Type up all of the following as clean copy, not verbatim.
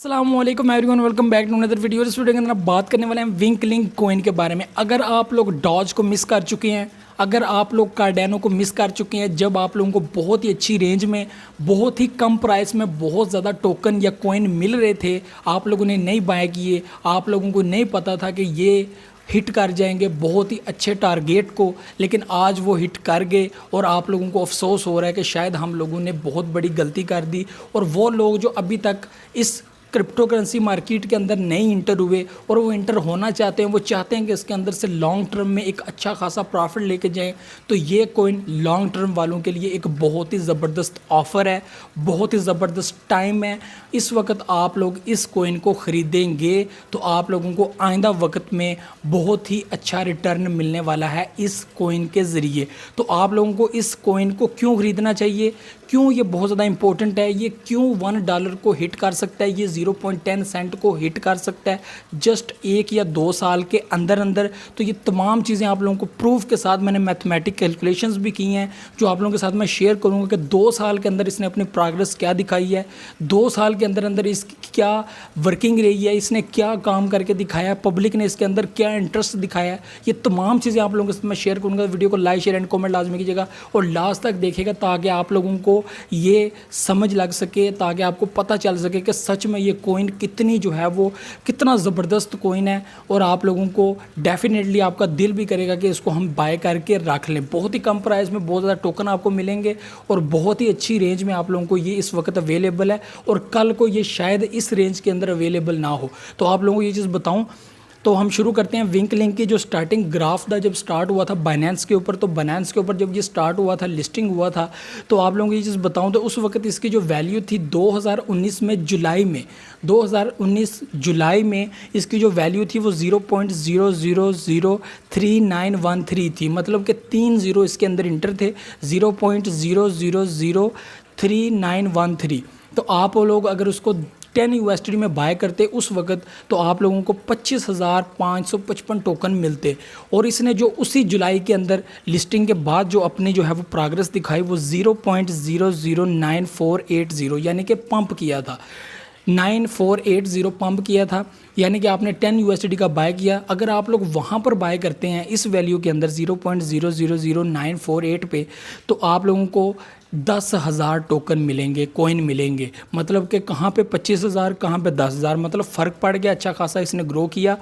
अस्सलामुअलैकुम everyone, welcome back to another video. इस video के अंदर आप बात करने वाले हैं विंक लिंक कॉइन के बारे में। अगर आप लोग डॉज को मिस कर चुके हैं, अगर आप लोग कार्डेनो को मिस कर चुके हैं, जब आप लोगों को बहुत ही अच्छी रेंज में, बहुत ही कम प्राइस में बहुत ज़्यादा टोकन या कॉइन मिल रहे थे, आप लोगों ने नहीं बाय किए, आप लोगों को नहीं पता था कि ये हिट कर जाएंगे बहुत ही अच्छे टारगेट को, लेकिन आज वो हिट कर गए और आप लोगों को अफसोस हो रहा है कि शायद हम लोगों ने बहुत बड़ी गलती कर दी। और वो लोग जो अभी तक इस क्रिप्टो करेंसी मार्केट के अंदर नहीं इंटर हुए और वो इंटर होना चाहते हैं, वो चाहते हैं कि इसके अंदर से लॉन्ग टर्म में एक अच्छा खासा प्रॉफिट लेके जाएं, तो ये कॉइन लॉन्ग टर्म वालों के लिए एक बहुत ही ज़बरदस्त ऑफ़र है, बहुत ही ज़बरदस्त टाइम है। इस वक्त आप लोग इस कॉइन को ख़रीदेंगे तो आप लोगों को आइंदा वक्त में बहुत ही अच्छा रिटर्न मिलने वाला है इस कॉइन के ज़रिए। तो आप लोगों को इस कॉइन को क्यों ख़रीदना चाहिए, क्यों ये बहुत ज़्यादा इंपॉर्टेंट है, ये क्यों $1 को हिट कर सकता है, ये 0.10 सेंट को हिट कर सकता है जस्ट 1 या 2 साल के अंदर अंदर। तो ये तमाम चीज़ें आप लोगों को प्रूफ के साथ मैंने मैथमेटिक कैलकुलेशंस भी की हैं, जो आप लोगों के साथ मैं शेयर करूँगा कि 2 साल के अंदर इसने अपनी प्रोग्रेस क्या दिखाई है, 2 साल के अंदर अंदर इसकी क्या वर्किंग रही है, इसने क्या काम करके दिखाया है, पब्लिक ने इसके अंदर क्या इंटरेस्ट दिखाया है। ये तमाम चीज़ें आप लोगों के साथ मैं शेयर करूँगा। वीडियो को लाइक, शेयर एंड कॉमेंट लाजमी कीजिएगा और लास्ट तक देखिएगा ताकि आप लोगों को ये समझ लग सके, ताकि आपको पता चल सके कि सच में ये कॉइन कितनी जो है वो कितना ज़बरदस्त कॉइन है। और आप लोगों को डेफिनेटली आपका दिल भी करेगा कि इसको हम बाय करके रख लें। बहुत ही कम प्राइस में बहुत ज़्यादा टोकन आपको मिलेंगे और बहुत ही अच्छी रेंज में आप लोगों को ये इस वक्त अवेलेबल है और कल को ये शायद इस रेंज के अंदर अवेलेबल ना हो। तो आप लोगों को ये चीज़ बताऊँ तो हम शुरू करते हैं विंक लिंक की जो स्टार्टिंग ग्राफ था, जब स्टार्ट हुआ था बाइनेंस के ऊपर, तो बाइनेंस के ऊपर जब ये स्टार्ट हुआ था, लिस्टिंग हुआ था, तो आप लोगों को ये चीज़ बताऊं तो उस वक्त इसकी जो वैल्यू थी 2019 में जुलाई में 2019 जुलाई में इसकी जो वैल्यू थी वो 0.000391 थी। मतलब कि 3 ज़ीरो इसके अंदर इंटर थे, 0.000391। तो आप लोग अगर उसको 10 यूएसडी में बाय करते उस वक्त, तो आप लोगों को 25,555 टोकन मिलते। और इसने जो उसी जुलाई के अंदर लिस्टिंग के बाद जो अपनी जो है वो प्रोग्रेस दिखाई वो 0.009480 यानी कि पंप किया था, 9480 पंप किया था। यानी कि आपने 10 यूएसडी का बाय किया। अगर आप लोग वहाँ पर बाय करते हैं इस वैल्यू के अंदर 0.000948 पे, तो आप लोगों को 10,000 टोकन मिलेंगे, कॉइन मिलेंगे। मतलब कि कहाँ पे 25,000, कहाँ पे 10,000, मतलब फ़र्क पड़ गया, अच्छा खासा इसने ग्रो किया।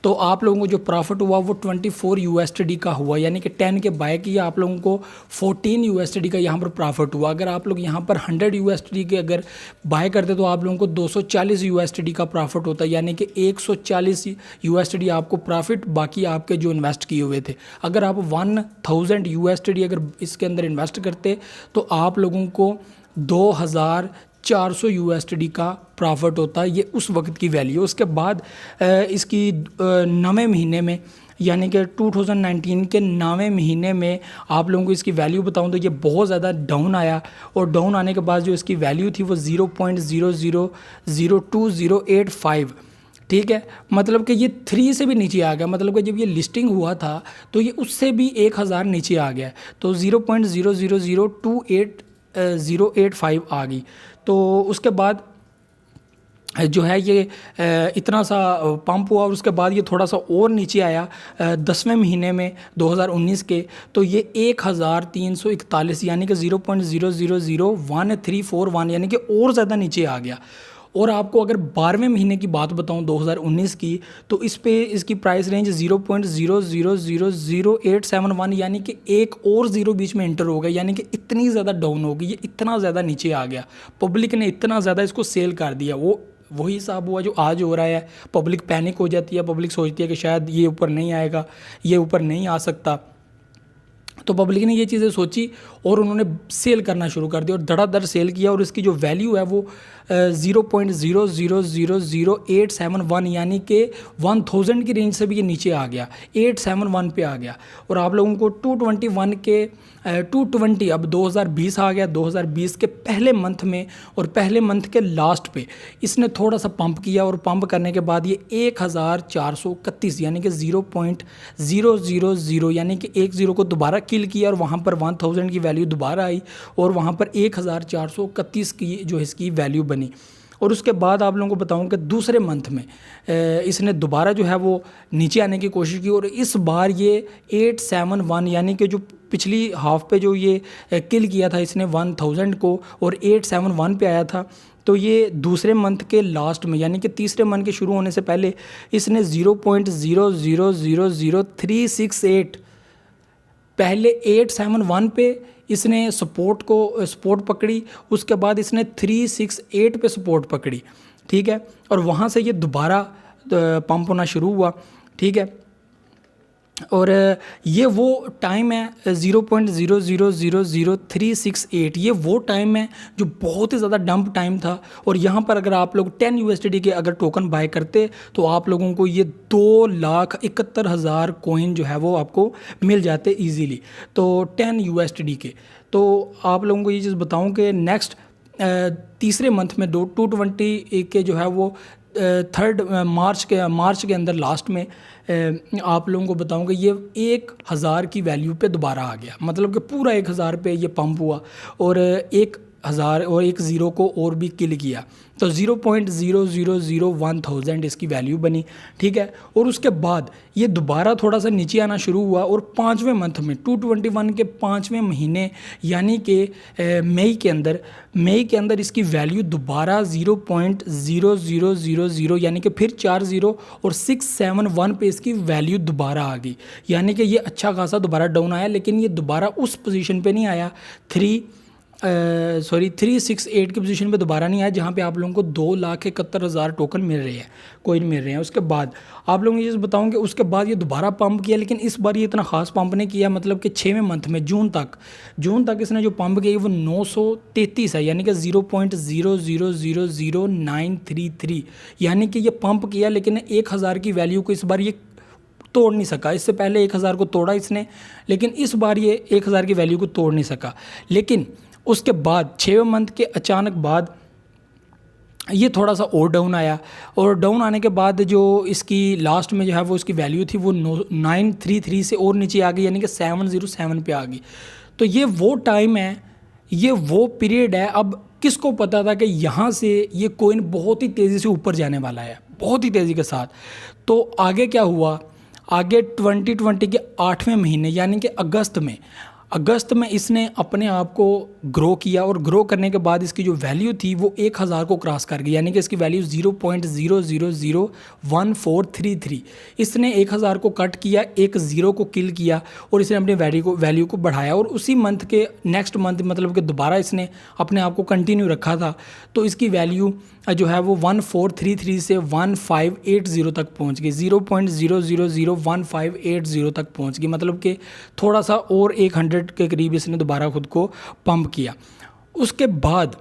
तो आप लोगों को जो प्रॉफिट हुआ वो 24 यूएसडी का हुआ, यानी कि 10 के बाय किया, आप लोगों को 14 यूएसडी का यहाँ पर प्रॉफिट हुआ। अगर आप लोग यहाँ पर 100 यूएसडी के अगर बाय करते तो आप लोगों को 240 यूएसडी का प्रॉफिट होता, यानी कि 140 यूएसडी आपको प्रॉफिट बाकी आपके जो इन्वेस्ट किए हुए थे। अगर आप 1000 यूएसडी अगर इसके अंदर इन्वेस्ट करते तो आप लोगों को 2400 यूएसडी का प्रॉफिट होता है। ये उस वक्त की वैल्यू। उसके बाद इसकी 9वें महीने में, यानी कि 2019 के 9वें महीने में आप लोगों को इसकी वैल्यू बताऊं तो ये बहुत ज़्यादा डाउन आया और डाउन आने के बाद जो इसकी वैल्यू थी वो 0.000285, ठीक है। मतलब कि ये 3 से भी नीचे आ गया। मतलब कि जब ये लिस्टिंग हुआ था तो ये उससे भी 1000 नीचे आ गया, तो 0.00028085 आ गई। तो उसके बाद जो है ये इतना सा पंप हुआ और उसके बाद ये थोड़ा सा और नीचे आया 10वें महीने में 2019 के, तो ये 1341 यानी कि 0.000134 यानी कि और ज़्यादा नीचे आ गया। और आपको अगर 12वें महीने की बात बताऊं 2019 की, तो इस पे इसकी प्राइस रेंज 0.000871 यानी कि एक और ज़ीरो बीच में इंटर हो गया, यानी कि इतनी ज़्यादा डाउन हो गई, ये इतना ज़्यादा नीचे आ गया। पब्लिक ने इतना ज़्यादा इसको सेल कर दिया। वही हिसाब हुआ जो आज हो रहा है। पब्लिक पैनिक हो जाती है, पब्लिक सोचती है कि शायद ये ऊपर नहीं आएगा, ये ऊपर नहीं आ सकता। तो पब्लिक ने ये चीज़ें सोची और उन्होंने सेल करना शुरू कर दिया और धड़ाधड़ सेल किया और इसकी जो वैल्यू है वो 0.000871 यानी कि 1000 की रेंज से भी ये नीचे आ गया, 871 पे आ गया। और आप लोगों को 221 के 220 अब 2020 आ गया। 2020 के पहले मंथ में और पहले मंथ के लास्ट पे इसने थोड़ा सा पंप किया और पंप करने के बाद ये 1431 यानी कि 0.000 यानी कि 10 को दोबारा किल किया और वहाँ पर 1000 की वैल्यू दोबारा आई और वहाँ पर 1431 की जो इसकी वैल्यू बनी। और उसके बाद आप लोगों को बताऊं कि दूसरे मंथ में इसने दोबारा जो है वो नीचे आने की कोशिश की और इस बार ये 871 यानी कि जो पिछली हाफ पे जो ये किल किया था इसने 1000 को और 871 पे आया था। तो ये दूसरे मंथ के लास्ट में यानी कि तीसरे मंथ के शुरू होने से पहले इसने 0.000368 पहले 871 पे इसने सपोर्ट पकड़ी, उसके बाद इसने 368 पे सपोर्ट पकड़ी, ठीक है। और वहाँ से ये दोबारा पंप होना शुरू हुआ, ठीक है। और ये वो टाइम है 0.000368, ये वो टाइम है जो बहुत ही ज़्यादा डंप टाइम था। और यहाँ पर अगर आप लोग 10 USDT के अगर टोकन बाय करते तो आप लोगों को ये 2,71,000 कॉइन जो है वो आपको मिल जाते इजीली, तो 10 USDT के। तो आप लोगों को ये चीज़ बताऊँ कि नेक्स्ट तीसरे मंथ में 220 के जो है वो थर्ड मार्च के अंदर लास्ट में आप लोगों को बताऊंगा ये 1,000 की वैल्यू पे दोबारा आ गया, मतलब कि पूरा 1,000 पे ये पंप हुआ और 1,000 और 10 को और भी किल किया, तो 0.0001,000 इसकी वैल्यू बनी, ठीक है। और उसके बाद ये दोबारा थोड़ा सा नीचे आना शुरू हुआ और 5वें मंथ में 221 के 5वें महीने यानी कि मई के अंदर इसकी वैल्यू दोबारा 0.0000 यानी कि फिर 40 और 671 पे इसकी वैल्यू दोबारा आ गई, यानी कि ये अच्छा खासा दोबारा डाउन आया, लेकिन ये दोबारा उस पोजीशन पे नहीं आया 368 की पोजीशन पे दोबारा नहीं आया जहाँ पे आप लोगों को 2,71,000 टोकन मिल रहे हैं, कोइन मिल रहे हैं। उसके बाद आप लोगों को ये बताऊँ कि उसके बाद ये दोबारा पंप किया, लेकिन इस बार ये इतना खास पंप नहीं किया, मतलब कि 6वें मंथ में जून तक इसने जो पंप किया वो 933 है, यानी कि 0.000933, यानी कि ये पंप किया लेकिन 1,000 की वैल्यू को इस बार ये तोड़ नहीं सका। इससे पहले 1,000 को तोड़ा इसने, लेकिन इस बार ये 1,000 की वैल्यू को तोड़ नहीं सका। लेकिन उसके बाद 6वें मंथ के अचानक बाद ये थोड़ा सा और डाउन आया, और डाउन आने के बाद जो इसकी लास्ट में जो है वो इसकी वैल्यू थी वो 933 से और नीचे आ गई, यानी कि 707 पे आ गई। तो ये वो टाइम है, ये वो पीरियड है। अब किसको पता था कि यहाँ से ये कॉइन बहुत ही तेज़ी से ऊपर जाने वाला है, बहुत ही तेज़ी के साथ। तो आगे क्या हुआ, आगे 2020 के 8वें महीने यानी कि अगस्त में इसने अपने आप को ग्रो किया, और ग्रो करने के बाद इसकी जो वैल्यू थी वो 1,000 को क्रॉस कर गई, यानी कि इसकी वैल्यू 0.0001,433। इसने 1,000 को कट किया, एक ज़ीरो को किल किया और इसने अपनी वैल्यू को बढ़ाया। और उसी मंथ के नेक्स्ट मंथ मतलब कि दोबारा इसने अपने आप को कंटिन्यू रखा था, तो इसकी वैल्यू जो है वो 1,433 से 1,580 तक पहुंच गई, 0.0001,580 तक पहुंच गई, मतलब कि थोड़ा सा और 100 के करीब इसने दोबारा खुद को पंप किया। उसके बाद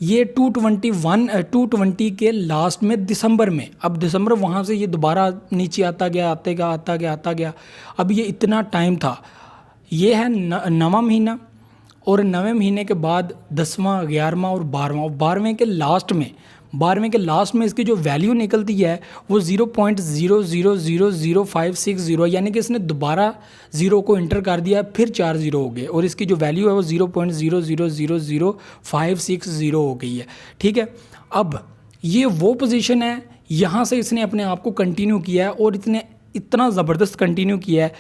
ये 220 के लास्ट में दिसंबर में, अब दिसंबर वहाँ से ये दोबारा नीचे आता गया। अब ये इतना टाइम था, ये है 9वां महीना, और 9वें महीने के बाद 10वां, 11वां और 12वें के लास्ट में इसकी जो वैल्यू निकलती है वो 0.000560, यानी कि इसने दोबारा ज़ीरो को इंटर कर दिया, फिर 4 ज़ीरो हो गए और इसकी जो वैल्यू है वो 0.000560 हो गई है, ठीक है। अब ये वो पोजीशन है, यहाँ से इसने अपने आप को कंटिन्यू किया है, और इतना ज़बरदस्त कंटिन्यू किया है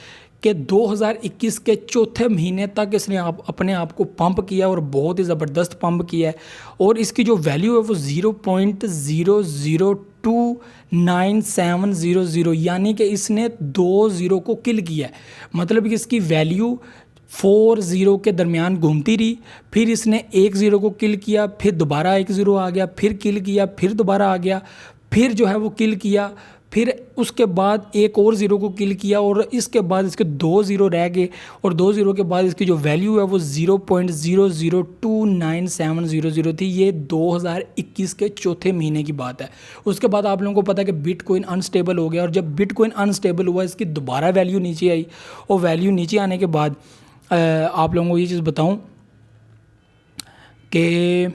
कि 2021 के चौथे महीने तक इसने अपने आप को पंप किया, और बहुत ही ज़बरदस्त पंप किया है। और इसकी जो वैल्यू है वो 0.0029,700, यानी कि इसने 2 ज़ीरो को किल किया है, मतलब कि इसकी वैल्यू 4 ज़ीरो के दरमियान घूमती रही, फिर इसने 1 ज़ीरो को किल किया, फिर दोबारा 1 ज़ीरो आ गया, फिर किल किया, फिर दोबारा आ गया, फिर जो है वो किल किया, फिर उसके बाद एक और ज़ीरो को किल किया, और इसके बाद इसके 2 ज़ीरो रह गए, और 2 ज़ीरो के बाद इसकी जो वैल्यू है वो 0.0029,700 थी। ये 2021 के चौथे महीने की बात है। उसके बाद आप लोगों को पता है कि बिटकॉइन अनस्टेबल हो गया, और जब बिटकॉइन अनस्टेबल हुआ इसकी दोबारा वैल्यू नीचे आई, और वैल्यू नीचे आने के बाद आप लोगों को ये चीज़ बताऊँ कि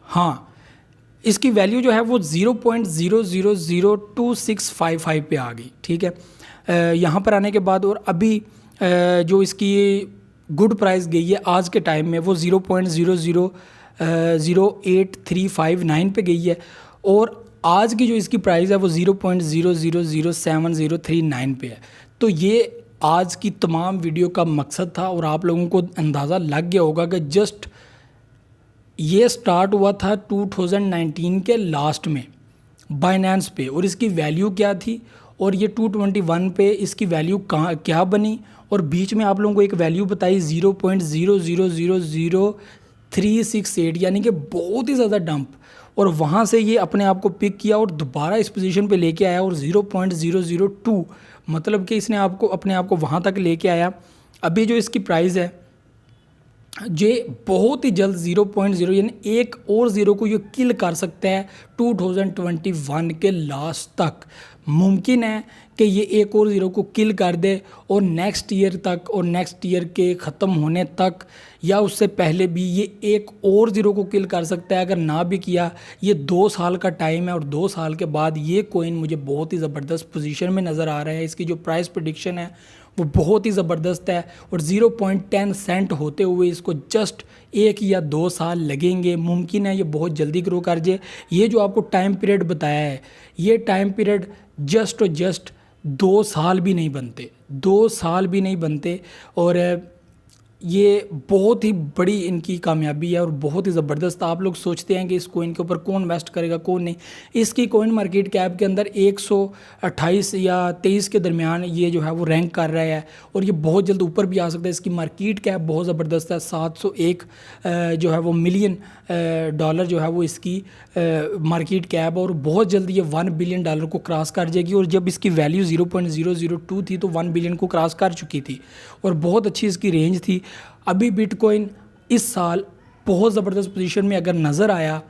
हाँ, इसकी वैल्यू जो है वो 0.000265 पे आ गई, ठीक है। यहाँ पर आने के बाद, और अभी जो इसकी गुड प्राइस गई है आज के टाइम में वो 0.000839 पे गई है, और आज की जो इसकी प्राइस है वो 0.000739 पे है। तो ये आज की तमाम वीडियो का मकसद था, और आप लोगों को अंदाज़ा लग गया होगा कि जस्ट ये स्टार्ट हुआ था 2019 के लास्ट में बाइनेंस पे, और इसकी वैल्यू क्या थी, और ये 221 पे इसकी वैल्यू कहाँ क्या बनी, और बीच में आप लोगों को एक वैल्यू बताई 0.000368, यानी कि बहुत ही ज़्यादा डंप, और वहाँ से ये अपने आप को पिक किया और दोबारा इस पोजीशन पे लेके आया, और 0.002 मतलब कि इसने आपको अपने आप को वहाँ तक लेके आया। अभी जो इसकी प्राइस है ये बहुत ही जल्द 0.0 यानी एक और ज़ीरो को ये किल कर सकता है 2021 के लास्ट तक। मुमकिन है कि ये एक और ज़ीरो को किल कर दे, और नेक्स्ट ईयर तक, और नेक्स्ट ईयर के ख़त्म होने तक या उससे पहले भी ये एक और ज़ीरो को किल कर सकता है। अगर ना भी किया, ये 2 साल का टाइम है, और 2 साल के बाद ये कोइन मुझे बहुत ही ज़बरदस्त पोजीशन में नज़र आ रहा है। इसकी जो प्राइस प्रेडिक्शन है वो बहुत ही ज़बरदस्त है, और 0.10 सेंट होते हुए इसको जस्ट 1 या 2 साल लगेंगे। मुमकिन है ये बहुत जल्दी ग्रो कर जाए। ये जो आपको टाइम पीरियड बताया है, ये टाइम पीरियड जस्ट और जस्ट 2 साल भी नहीं बनते, 2 साल भी नहीं बनते, और ये बहुत ही बड़ी इनकी कामयाबी है, और बहुत ही ज़बरदस्त। आप लोग सोचते हैं कि इस कोइन के ऊपर कौन इन्वेस्ट करेगा कौन नहीं। इसकी कोइन मार्केट कैप के अंदर 128 या 23 के दरमियान ये जो है वो रैंक कर रहा है, और ये बहुत जल्द ऊपर भी आ सकता है। इसकी मार्केट कैप बहुत ज़बरदस्त है, 701 जो है वो मिलियन डॉलर जो है वो इसकी मार्केट कैप, और बहुत जल्द ये 1 बिलियन डॉलर को क्रॉस कर जाएगी। और जब इसकी वैल्यू 0.002 थी तो 1 बिलियन को क्रॉस कर चुकी थी, और बहुत अच्छी इसकी रेंज थी। अभी बिटकॉइन इस साल बहुत ज़बरदस्त पोजीशन में अगर नज़र आया,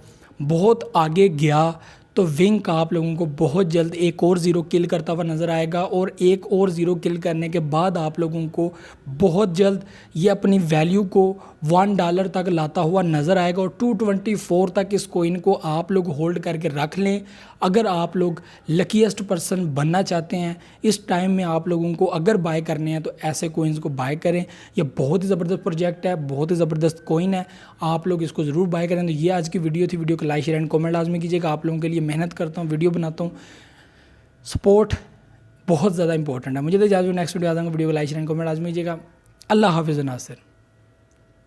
बहुत आगे गया, तो विंक आप लोगों को बहुत जल्द एक और ज़ीरो किल करता हुआ नज़र आएगा, और एक और ज़ीरो किल करने के बाद आप लोगों को बहुत जल्द ये अपनी वैल्यू को $1 तक लाता हुआ नज़र आएगा, और 224 तक इस कोइन को आप लोग होल्ड करके रख लें। अगर आप लोग लकीएस्ट पर्सन बनना चाहते हैं इस टाइम में, आप लोगों को अगर बाय करने हैं तो ऐसे कोइंस को बाय करें। ये बहुत ही ज़बरदस्त प्रोजेक्ट है, बहुत ही ज़बरदस्त कोइन है, आप लोग इसको ज़रूर बाय करें। तो ये आज की वीडियो थी। वीडियो को लाइक शेयर एंड कमेंट लाजमी कीजिएगा। आप लोगों के लिए मेहनत करता हूँ, वीडियो बनाता हूँ, सपोर्ट बहुत ज़्यादा इंपॉर्टेंट है। मुझे तो इजाज़त, नेक्स्ट वीडियो आ जाऊँगा। वीडियो को लाइक शेयर एंड कमेंट लाजमी कीजिएगा। अल्लाह हाफिज़ नासिर।